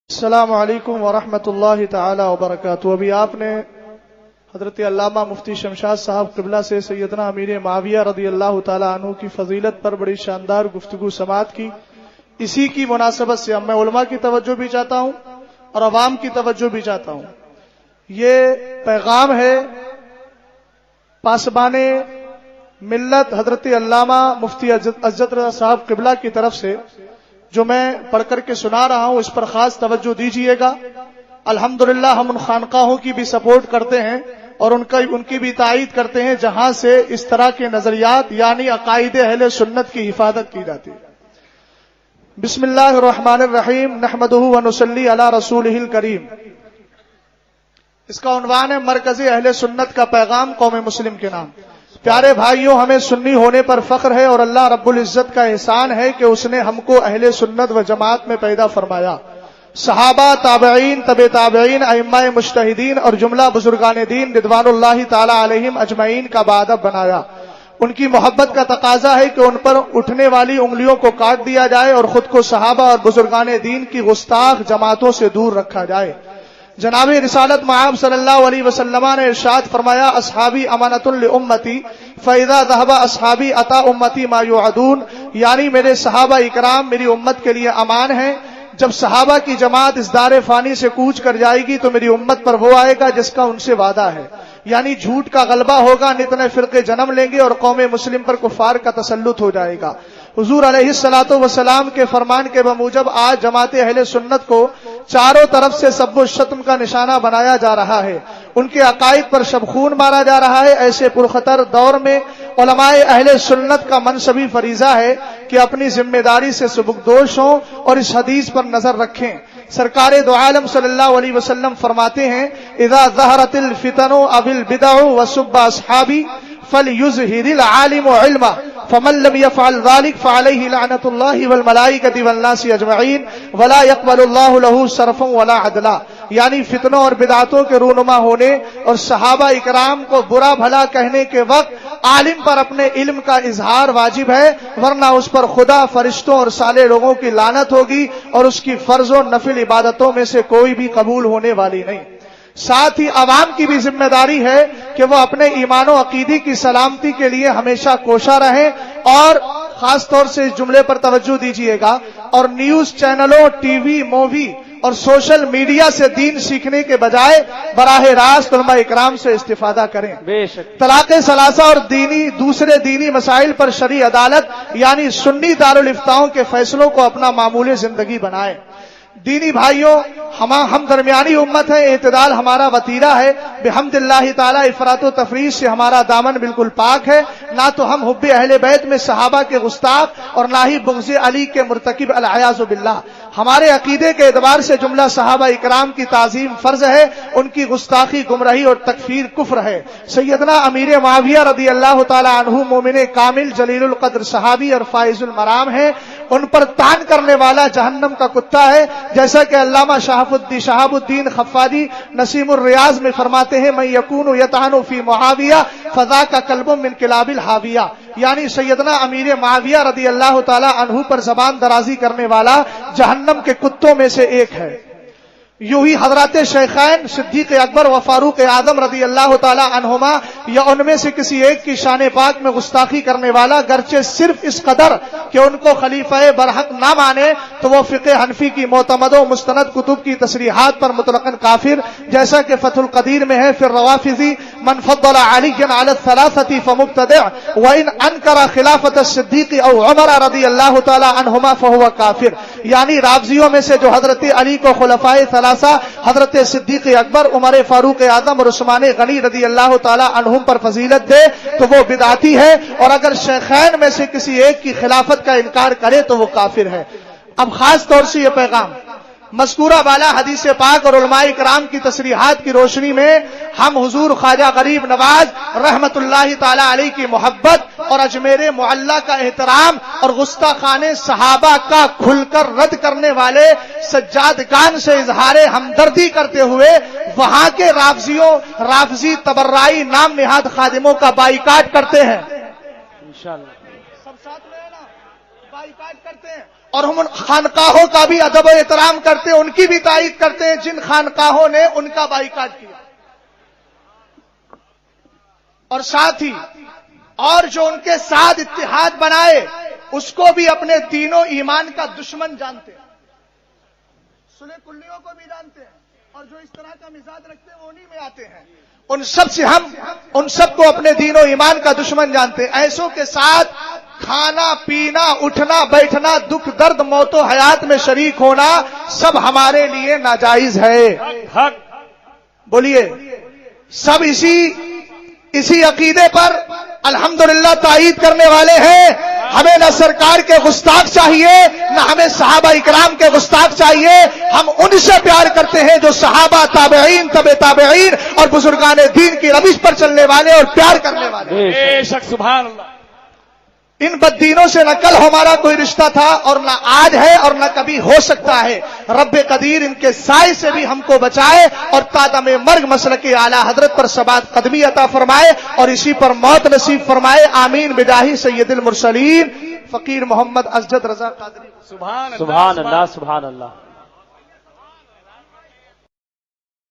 السلام علیکم ورحمۃ اللہ تعالی وبرکاتہ۔ ابھی آپ نے حضرت علامہ مفتی شمشاد صاحب قبلہ سے سیدنا امیر معاویہ رضی اللہ تعالی عنہ کی فضیلت پر بڑی شاندار گفتگو سماعت کی۔ اسی کی مناسبت سے اب میں علماء کی توجہ بھی چاہتا ہوں اور عوام کی توجہ بھی چاہتا ہوں۔ یہ پیغام ہے پاسبان ملت حضرت علامہ مفتی عزت رضا صاحب قبلہ کی طرف سے، جو میں پڑھ کر کے سنا رہا ہوں، اس پر خاص توجہ دیجیے گا۔ الحمدللہ ہم ان خانقاہوں کی بھی سپورٹ کرتے ہیں اور ان کی بھی تائید کرتے ہیں جہاں سے اس طرح کے نظریات یعنی عقائد اہل سنت کی حفاظت کی جاتی ہے۔ بسم اللہ الرحمن الرحیم، نحمدہ ونصلی علی رسولہ الکریم۔ اس کا عنوان ہے مرکز اہل سنت کا پیغام قوم مسلم کے نام۔ پیارے بھائیوں، ہمیں سنی ہونے پر فخر ہے اور اللہ رب العزت کا احسان ہے کہ اس نے ہم کو اہل سنت و جماعت میں پیدا فرمایا۔ صحابہ، تابعین، تبع تابعین، ائمہ مجتہدین اور جملہ بزرگان دین رضوان اللہ تعالی علیہم اجمعین کا باادب بنایا۔ ان کی محبت کا تقاضا ہے کہ ان پر اٹھنے والی انگلیوں کو کاٹ دیا جائے اور خود کو صحابہ اور بزرگان دین کی گستاخ جماعتوں سے دور رکھا جائے۔ جناب رسالت مآب صلی اللہ علیہ وسلم نے ارشاد فرمایا، اصحابی امانۃ لامتی فاذا ذهب اصحابی اتى امتی ما یوعدون، یعنی میرے صحابہ اکرام میری امت کے لیے امان ہیں۔ جب صحابہ کی جماعت اس دار فانی سے کوچ کر جائے گی تو میری امت پر وہ آئے گا جس کا ان سے وعدہ ہے، یعنی جھوٹ کا غلبہ ہوگا، نت نئے فرقے جنم لیں گے اور قوم مسلم پر کفار کا تسلط ہو جائے گا۔ حضور علیہ الصلوۃ والسلام کے فرمان کے بموجب آج جماعت اہل سنت کو چاروں طرف سے سب و شتم کا نشانہ بنایا جا رہا ہے، ان کے عقائد پر شبخون مارا جا رہا ہے۔ ایسے پرخطر دور میں علماء اہل سنت کا منصبی فریضہ ہے کہ اپنی ذمہ داری سے سبکدوش ہوں اور اس حدیث پر نظر رکھیں۔ سرکار دو عالم صلی اللہ علیہ وسلم فرماتے ہیں، اذا ظہرت الفتن او البدع وسب اصحابی فلیظہر العالم علما فمن لم يفعل ذلك فعليه لعنة الله والملائكة والناس اجمعین ولا يقبل الله له صرفا ولا عدلا، یعنی فتنوں اور بدعتوں کے رونما ہونے اور صحابہ اکرام کو برا بھلا کہنے کے وقت عالم پر اپنے علم کا اظہار واجب ہے، ورنہ اس پر خدا، فرشتوں اور صالح لوگوں کی لعنت ہوگی اور اس کی فرض و نفل عبادتوں میں سے کوئی بھی قبول ہونے والی نہیں۔ ساتھ ہی عوام کی بھی ذمہ داری ہے کہ وہ اپنے ایمان و عقیدے کی سلامتی کے لیے ہمیشہ کوشاں رہیں، اور خاص طور سے اس جملے پر توجہ دیجیے گا، اور نیوز چینلوں، ٹی وی، مووی اور سوشل میڈیا سے دین سیکھنے کے بجائے براہ راست علماء اکرام سے استفادہ کریں۔ بے شک طلاق ثلاثہ اور دوسرے دینی مسائل پر شرعی عدالت یعنی سنی دارالفتاؤں کے فیصلوں کو اپنا معمول زندگی بنائیں۔ دینی بھائیوں، ہم درمیانی امت ہیں، اعتدال ہمارا وتیرہ ہے۔ بحمد اللہ تعالی افراط و تفریط سے ہمارا دامن بالکل پاک ہے، نہ تو ہم حب اہل بیت میں صحابہ کے گستاخ اور نہ ہی بغض علی کے مرتکب العیاذ باللہ۔ ہمارے عقیدے کے اعتبار سے جملہ صحابہ اکرام کی تعظیم فرض ہے، ان کی گستاخی گمراہی اور تکفیر کفر ہے۔ سیدنا امیر معاویہ رضی اللہ تعالی عنہ مومن کامل جلیل القدر صحابی اور فائز المرام ہیں، ان پر تان کرنے والا جہنم کا کتا ہے، جیسا کہ علامہ شہاب الدین خفاجی نسیم الریاض میں فرماتے ہیں، من یکون یطعن فی معاویہ فذاک کلب من کلاب الحاویہ، یعنی سیدنا امیر معاویہ رضی اللہ تعالی عنہ پر زبان درازی کرنے والا جہنم کے کتوں میں سے ایک ہے۔ یوں ہی حضرات شیخین صدیق اکبر و فاروق اعظم رضی اللہ تعالی عنہما یا ان میں سے کسی ایک کی شان پاک میں گستاخی کرنے والا گرچہ صرف اس قدر کہ ان کو خلیفہ برحق نہ مانے تو وہ فقہ حنفی کی معتمد و مستند کتب کی تصریحات پر مطلقاً کافر، جیسا کہ فتح القدیر میں ہے، پھر روافضی من فضل علی علی الثلاثة فمبتدع وان انکر خلافت الصدیق او عمر رضی اللہ تعالی عنہما فهو کافر، یعنی رافضیوں میں سے جو حضرت علی کو خلفائے حضرت صدیق اکبر، عمر فاروق اعظم اور عثمان غنی رضی اللہ تعالی عنہم پر فضیلت دے تو وہ بدعتی ہے، اور اگر شیخین میں سے کسی ایک کی خلافت کا انکار کرے تو وہ کافر ہے۔ اب خاص طور سے یہ پیغام مذکورہ بالا حدیث پاک اور علماء کرام کی تصریحات کی روشنی میں ہم حضور خواجہ غریب نواز رحمت اللہ تعالی علیہ کی محبت اور اجمیر معلی کا احترام اور گستاخانہ صحابہ کا کھل کر رد کرنے والے سجادگان سے اظہار ہمدردی کرتے ہوئے وہاں کے رافضی تبرعی نام نہاد خادموں کا بائیکاٹ کرتے ہیں۔ انشاءاللہ سب ساتھ میں ہے نا، بائیکاٹ کرتے ہیں اور ہم ان خانقاہوں کا بھی ادب و احترام کرتے ہیں، ان کی بھی تائید کرتے ہیں جن خانقاہوں نے ان کا بائیکاٹ کیا، اور ساتھ ہی اور جو ان کے ساتھ اتحاد بنائے اس کو بھی اپنے دین و ایمان کا دشمن جانتے ہیں، سلح کلیوں کو بھی جانتے ہیں، اور جو اس طرح کا مزاج رکھتے ہیں وہ انہی میں آتے ہیں۔ ان سب کو اپنے دین و ایمان کا دشمن جانتے ہیں۔ ایسوں کے ساتھ کھانا پینا اٹھنا بیٹھنا دکھ درد موت و حیات میں شریک ہونا سب ہمارے لیے ناجائز ہے۔ بولیے، سب اسی عقیدے پر الحمدللہ تائید کرنے والے ہیں۔ ہمیں نہ سرکار کے گستاخ چاہیے، نہ ہمیں صحابہ اکرام کے گستاخ چاہیے۔ ہم ان سے پیار کرتے ہیں جو صحابہ، تابعین، تبع تابعین اور بزرگان دین کی روش پر چلنے والے اور پیار کرنے والے۔ بے شک، سبحان اللہ۔ ان بددینوں سے نہ کل ہمارا کوئی رشتہ تھا اور نہ آج ہے اور نہ کبھی ہو سکتا ہے۔ رب قدیر ان کے سائے سے بھی ہم کو بچائے اور تا دم مرگ مسلک اعلی حضرت پر ثبات قدمی عطا فرمائے اور اسی پر موت نصیب فرمائے۔ آمین بجاہ سید المرسلین فقیر محمد اسجد رضا قادری۔ سبحان اللہ، سبحان اللہ، سبحان اللہ۔